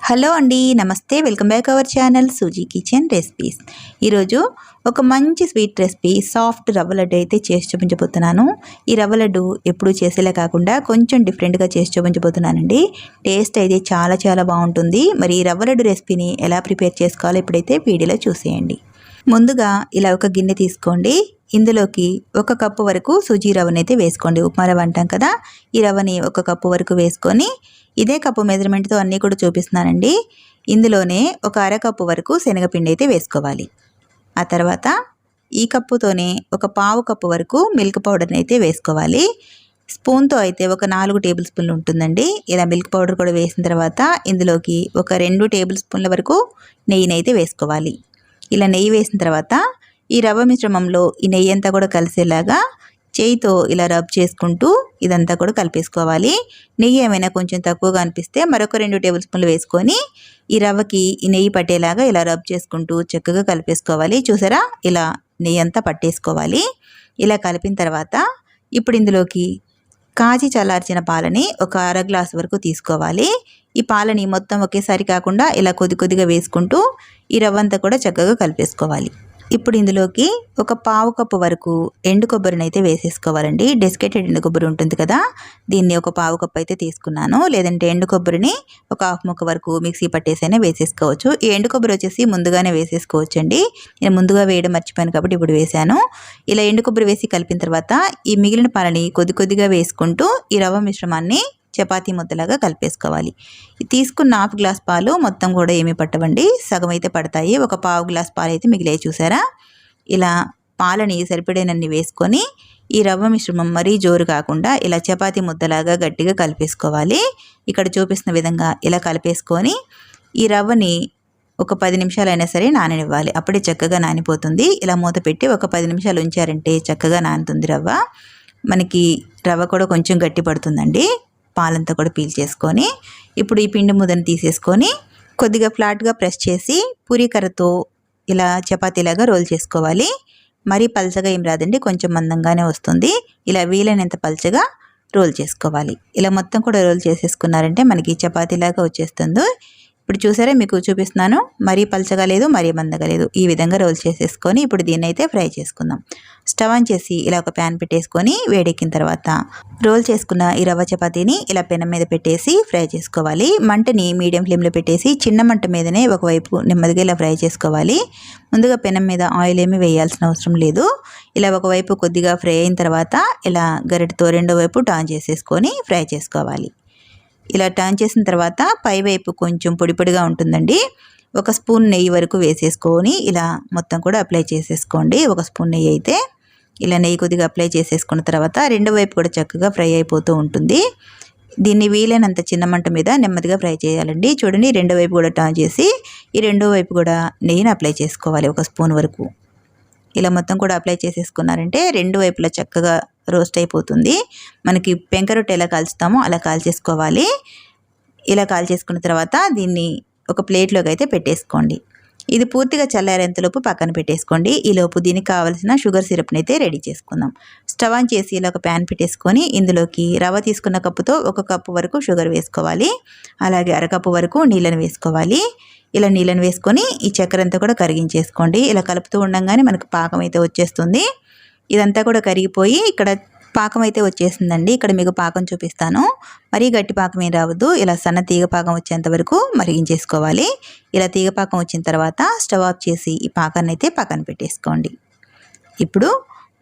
Hello అండి, నమస్తే. Welcome back our channel Suji Kitchen Recipes. ఈరోజు ఒక మంచి స్వీట్ రెసిపీ సాఫ్ట్ రవ్వ లడ్డు అయితే చేసి చూపించబోతున్నాను. ఈ రవ్వ లడ్డు ఎప్పుడు చేసేలా కాకుండా కొంచెం డిఫరెంట్గా చేసి చూపించబోతున్నానండి. టేస్ట్ అయితే చాలా చాలా బాగుంటుంది. మరి ఈ రవ్వ లడ్డు రెసిపీని ఎలా ప్రిపేర్ చేసుకోవాలో ఇప్పుడైతే వీడియోలో చూసేయండి. ముందుగా ఇలా ఒక గిన్నె తీసుకోండి. ఇందులోకి 1 కప్పు వరకు సూజీ రవ్వని అయితే వేసుకోండి. ఉప్మా రవ్వ అంటాం కదా, ఈ రవ్వని 1 కప్పు వరకు వేసుకొని ఇదే కప్పు మెజర్మెంట్తో అన్నీ కూడా చూపిస్తున్నానండి. ఇందులోనే ఒక అరకప్పు వరకు శనగపిండి అయితే వేసుకోవాలి. ఆ తర్వాత ఈ కప్పుతోనే ఒక పావు కప్పు వరకు మిల్క్ పౌడర్ని అయితే వేసుకోవాలి. స్పూన్తో అయితే ఒక 4 టేబుల్ స్పూన్లు ఉంటుందండి. ఇలా మిల్క్ పౌడర్ కూడా వేసిన తర్వాత ఇందులోకి ఒక 2 టేబుల్ స్పూన్ల వరకు నెయ్యిని అయితే వేసుకోవాలి. ఇలా నెయ్యి వేసిన తర్వాత ఈ రవ్వ మిశ్రమంలో ఈ నెయ్యి అంతా కూడా కలిసేలాగా చేయితో ఇలా రబ్ చేసుకుంటూ ఇదంతా కూడా కలిపేసుకోవాలి. నెయ్యి ఏమైనా కొంచెం తక్కువగా అనిపిస్తే మరొక 2 టేబుల్ స్పూన్లు వేసుకొని ఈ రవ్వకి ఈ నెయ్యి పట్టేలాగా ఇలా రబ్ చేసుకుంటూ చక్కగా కలిపేసుకోవాలి. చూసారా, ఇలా నెయ్యి అంతా పట్టేసుకోవాలి. ఇలా కలిపిన తర్వాత ఇప్పుడు ఇందులోకి కాచి చల్లార్చిన పాలని ఒక అర గ్లాసు వరకు తీసుకోవాలి. ఈ పాలని మొత్తం ఒకేసారి కాకుండా ఇలా కొద్ది కొద్దిగా వేసుకుంటూ ఈ రవ్వ అంతా కూడా చక్కగా కలిపేసుకోవాలి. ఇప్పుడు ఇందులోకి ఒక పావు కప్పు వరకు ఎండు కొబ్బరిని అయితే వేసేసుకోవాలండి. డెసికేటెడ్ ఎండు కొబ్బరి ఉంటుంది కదా, దీన్ని ఒక పావు కప్పు అయితే తీసుకున్నాను. లేదంటే ఎండు కొబ్బరిని ఒక హాఫ్ ముక్క వరకు మిక్సీ పట్టేసైనా వేసేసుకోవచ్చు. ఈ ఎండు కొబ్బరి వచ్చేసి ముందుగానే వేసేసుకోవచ్చు అండి. నేను ముందుగా వేయడం మర్చిపోయాను కాబట్టి ఇప్పుడు వేసాను. ఇలా ఎండు కొబ్బరి వేసి కలిపిన తర్వాత ఈ మిగిలిన పాలని కొద్ది కొద్దిగా వేసుకుంటూ ఈ రవ్వ మిశ్రమాన్ని చపాతీ ముద్దలాగా కలిపేసుకోవాలి. తీసుకున్న హాఫ్ గ్లాస్ పాలు మొత్తం కూడా ఏమీ పట్టవండి, సగం అయితే పడతాయి. ఒక పావు గ్లాస్ పాలు అయితే మిగిలాయి. చూసారా, ఇలా పాలని సరిపడేనన్ని వేసుకొని ఈ రవ్వ మిశ్రమం మరీ జోరు కాకుండా ఇలా చపాతీ ముద్దలాగా గట్టిగా కలిపేసుకోవాలి. ఇక్కడ చూపిస్తున్న విధంగా ఇలా కలిపేసుకొని ఈ రవ్వని ఒక 10 నిమిషాలైనా సరే నాననివ్వాలి. అప్పుడే చక్కగా నానిపోతుంది. ఇలా మూత పెట్టి ఒక 10 నిమిషాలు ఉంచారంటే చక్కగా నానుతుంది రవ్వ. మనకి రవ్వ కూడా కొంచెం గట్టి పడుతుందండి. పాలంతా కూడా పీల్చేసుకొని ఇప్పుడు ఈ పిండి ముద్దను తీసేసుకొని కొద్దిగా ఫ్లాట్గా ప్రెస్ చేసి పూరీకర్రతో ఇలా చపాతీలాగా రోల్ చేసుకోవాలి. మరీ పల్చగా ఏం రాదండి, కొంచెం మందంగానే వస్తుంది. ఇలా వీలైనంత పల్చగా రోల్ చేసుకోవాలి. ఇలా మొత్తం కూడా రోల్ చేసేసుకున్నారంటే మనకి చపాతీలాగా వచ్చేస్తుంది. ఇప్పుడు చూసారా, మీకు చూపిస్తున్నాను. మరీ పల్చగా లేదు, మరీ మందగా లేదు. ఈ విధంగా రోల్ చేసేసుకొని ఇప్పుడు దీన్ని అయితే ఫ్రై చేసుకుందాం. స్టవ్ ఆన్ చేసి ఇలా ఒక ప్యాన్ పెట్టేసుకొని వేడెక్కిన తర్వాత రోల్ చేసుకున్న ఈ రవ్వ చపాతీని ఇలా పెనం మీద పెట్టేసి ఫ్రై చేసుకోవాలి. మంటని మీడియం ఫ్లేమ్లో పెట్టేసి చిన్న మంట మీదనే ఒకవైపు నెమ్మదిగా ఇలా ఫ్రై చేసుకోవాలి. ముందుగా పెనం మీద ఆయిల్ ఏమీ వేయాల్సిన అవసరం లేదు. ఇలా ఒకవైపు కొద్దిగా ఫ్రై అయిన తర్వాత ఇలా గరిటతో రెండో వైపు టర్న్ చేసేసుకొని ఫ్రై చేసుకోవాలి. ఇలా టర్న్ చేసిన తర్వాత పైవైపు కొంచెం పొడి పొడిగా ఉంటుందండి. 1 స్పూన్ నెయ్యి వరకు వేసేసుకొని ఇలా మొత్తం కూడా అప్లై చేసేసుకోండి. 1 స్పూన్ నెయ్యి అయితే ఇలా నెయ్యి కొద్దిగా అప్లై చేసేసుకున్న తర్వాత రెండో వైపు కూడా చక్కగా ఫ్రై అయిపోతూ ఉంటుంది. దీన్ని వీలైనంత చిన్న మంట మీద నెమ్మదిగా ఫ్రై చేయాలండి. చూడండి, రెండో వైపు కూడా టర్న్ చేసి ఈ రెండో వైపు కూడా నెయ్యిని అప్లై చేసుకోవాలి 1 స్పూన్ వరకు. ఇలా మొత్తం కూడా అప్లై చేసేసుకున్నారంటే రెండు వైపులా చక్కగా రోస్ట్ అయిపోతుంది. మనకి పెంక రొట్టె ఎలా కాల్చుతామో అలా కాల్చేసుకోవాలి. ఇలా కాల్చేసుకున్న తర్వాత దీన్ని ఒక ప్లేట్లోకి అయితే పెట్టేసుకోండి. ఇది పూర్తిగా చల్లారేంతలోపు పక్కన పెట్టేసుకోండి. ఈలోపు దీనికి కావాల్సిన షుగర్ సిరప్ని అయితే రెడీ చేసుకుందాం. స్టవ్ ఆన్ చేసి ఇలా ఒక ప్యాన్ పెట్టేసుకొని ఇందులోకి రవ్వ తీసుకున్న కప్పుతో 1 కప్పు వరకు షుగర్ వేసుకోవాలి. అలాగే అరకప్పు వరకు నీళ్ళని వేసుకోవాలి. ఇలా నీళ్ళని వేసుకొని ఈ చక్కెర అంతా కూడా కరిగించేసుకోండి. ఇలా కలుపుతూ ఉండగానే మనకు పాకం అయితే వచ్చేస్తుంది. ఇదంతా కూడా కరిగిపోయి ఇక్కడ పాకం అయితే వచ్చేసిందండి. ఇక్కడ మీకు పాకం చూపిస్తాను. మరీ గట్టి పాకం ఏం రావద్దు. ఇలా సన్న తీగ పాకం వచ్చేంత వరకు మరిగించేసుకోవాలి. ఇలా తీగ పాకం వచ్చిన తర్వాత స్టవ్ ఆఫ్ చేసి ఈ పాకాన్ని అయితే పక్కన పెట్టేసుకోండి. ఇప్పుడు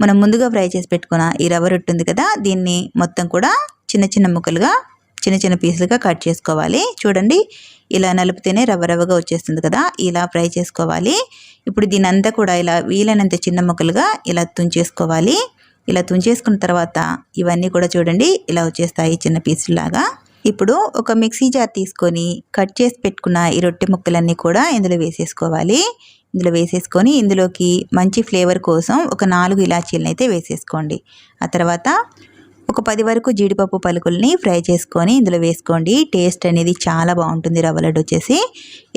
మనం ముందుగా ఫ్రై చేసి పెట్టుకున్న ఈ రవ్వ రొట్టె ఉంది కదా, దీన్ని మొత్తం కూడా చిన్న చిన్న ముక్కలుగా చిన్న చిన్న పీసులుగా కట్ చేసుకోవాలి. చూడండి, ఇలా నలిపితేనే రవ్వ రవ్వగా వచ్చేస్తుంది కదా, ఇలా ఫ్రై చేసుకోవాలి. ఇప్పుడు దీని అంతా కూడా ఇలా వీలైనంత చిన్న ముక్కలుగా ఇలా తుంచేసుకోవాలి. ఇలా తుంచేసుకున్న తర్వాత ఇవన్నీ కూడా చూడండి ఇలా వచ్చేస్తాయి చిన్న పీసులాగా. ఇప్పుడు ఒక మిక్సీ జార్ తీసుకొని కట్ చేసి పెట్టుకున్న ఈ రొట్టె ముక్కలన్నీ కూడా ఇందులో వేసేసుకోవాలి. ఇందులో వేసేసుకొని ఇందులోకి మంచి ఫ్లేవర్ కోసం ఒక 4 ఇలాచీలను అయితే వేసేసుకోండి. ఆ తర్వాత ఒక 10 వరకు జీడిపప్పు పలుకుల్ని ఫ్రై చేసుకొని ఇందులో వేసుకోండి. టేస్ట్ అనేది చాలా బాగుంటుంది రవ్వ లడ్డు వచ్చేసి.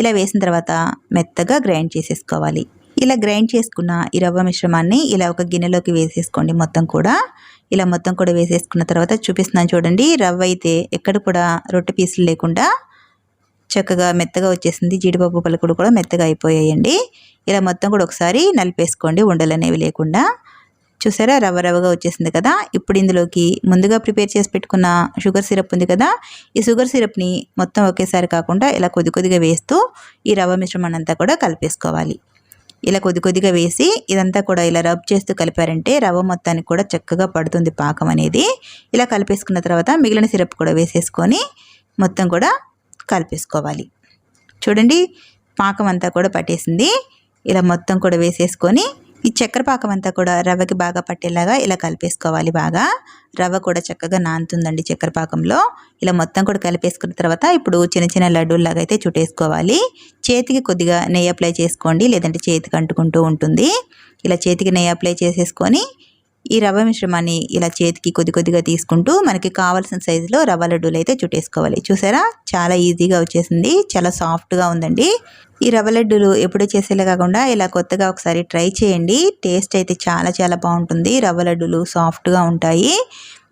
ఇలా వేసిన తర్వాత మెత్తగా గ్రైండ్ చేసేసుకోవాలి. ఇలా గ్రైండ్ చేసుకున్న ఈ రవ్వ మిశ్రమాన్ని ఇలా ఒక గిన్నెలోకి వేసేసుకోండి. మొత్తం కూడా వేసేసుకున్న తర్వాత చూపిస్తున్నాను చూడండి. రవ్వ అయితే ఎక్కడ కూడా రొట్టె పీసులు లేకుండా చక్కగా మెత్తగా వచ్చేసింది. జీడిపప్పు పలుకులు కూడా మెత్తగా అయిపోయాయండి. ఇలా మొత్తం కూడా ఒకసారి నలిపేసుకోండి, ఉండలు అనేవి లేకుండా. చూసారా, రవ్వ రవ్వగా వచ్చేసింది కదా. ఇప్పుడు ఇందులోకి ముందుగా ప్రిపేర్ చేసి పెట్టుకున్న షుగర్ సిరప్ ఉంది కదా, ఈ షుగర్ సిరప్ని మొత్తం ఒకేసారి కాకుండా ఇలా కొద్ది కొద్దిగా వేస్తూ ఈ రవ్వ మిశ్రమాన్ని అంతా కూడా కలిపేసుకోవాలి. ఇలా కొద్ది కొద్దిగా వేసి ఇదంతా కూడా ఇలా రబ్ చేస్తూ కలిపారంటే రవ్వ మొత్తానికి కూడా చక్కగా పడుతుంది పాకం అనేది. ఇలా కలిపేసుకున్న తర్వాత మిగిలిన సిరప్ కూడా వేసేసుకొని మొత్తం కూడా కలిపేసుకోవాలి. చూడండి, పాకం అంతా కూడా పట్టేసింది. ఇలా మొత్తం కూడా వేసేసుకొని ఈ చక్కెర పాకం అంతా కూడా రవ్వకి బాగా పట్టేలాగా ఇలా కలిపేసుకోవాలి. బాగా రవ్వ కూడా చక్కగా నానుతుందండి చక్కెర పాకంలో. ఇలా మొత్తం కూడా కలిపేసుకున్న తర్వాత ఇప్పుడు చిన్న చిన్న లడ్డూల్లాగా అయితే చుట్టేసుకోవాలి. చేతికి కొద్దిగా నెయ్యి అప్లై చేసుకోండి, లేదంటే చేతికి అంటుకుంటూ ఉంటుంది. ఇలా చేతికి నెయ్యి అప్లై చేసేసుకొని ఈ రవ్వ మిశ్రమాన్ని ఇలా చేతికి కొద్ది కొద్దిగా తీసుకుంటూ మనకి కావాల్సిన సైజులో రవ్వ లడ్డూలు అయితే చుట్టేసుకోవాలి. చూసారా, చాలా ఈజీగా వచ్చేసింది, చాలా సాఫ్ట్గా ఉందండి. ఈ రవ్వ లడ్డూలు ఎప్పుడూ చేసేలా కాకుండా ఇలా కొత్తగా ఒకసారి ట్రై చేయండి. టేస్ట్ అయితే చాలా చాలా బాగుంటుంది. రవ్వ లడ్డూలు సాఫ్ట్గా ఉంటాయి,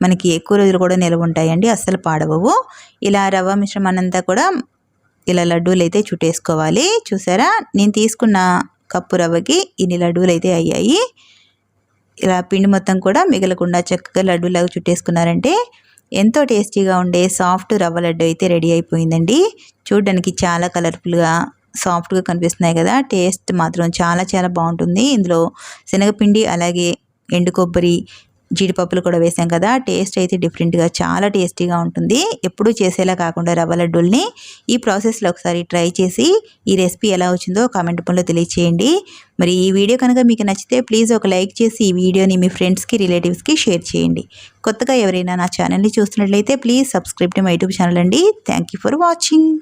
మనకి ఎక్కువ రోజులు కూడా నిల్వ ఉంటాయండి, అస్సలు పాడవవు. ఇలా రవ్వ మిశ్రమాన్నంతా కూడా ఇలా లడ్డూలు అయితే చుట్టేసుకోవాలి. చూసారా, నేను తీసుకున్న కప్పు రవ్వకి ఇన్ని లడ్డూలు అయితే అయ్యాయి. ఇలా పిండి మొత్తం కూడా మిగలకుండా చక్కగా లడ్డూలాగా చుట్టేసుకున్నారంటే ఎంతో టేస్టీగా ఉండే సాఫ్ట్ రవ్వ లడ్డు అయితే రెడీ అయిపోయిందండి. చూడడానికి చాలా కలర్ఫుల్గా సాఫ్ట్గా కనిపిస్తున్నాయి కదా. టేస్ట్ మాత్రం చాలా చాలా బాగుంటుంది. ఇందులో శనగపిండి అలాగే ఎండు కొబ్బరి జీడిపప్పులు కూడా వేసాం కదా. టేస్ట్ అయితే డిఫరెంట్గా చాలా టేస్టీగా ఉంటుంది. ఎప్పుడూ చేసేలా కాకుండా రవ్వ లడ్డూల్ని ఈ ప్రాసెస్లో ఒకసారి ట్రై చేసి ఈ రెసిపీ ఎలా వచ్చిందో కామెంట్ రూపంలో తెలియచేయండి. మరి ఈ వీడియో కనుక మీకు నచ్చితే ప్లీజ్ ఒక లైక్ చేసి ఈ వీడియోని మీ ఫ్రెండ్స్కి రిలేటివ్స్కి షేర్ చేయండి. కొత్తగా ఎవరైనా నా ఛానల్ని చూస్తున్నట్లయితే please subscribe to my YouTube channel అండి. Thank you for watching.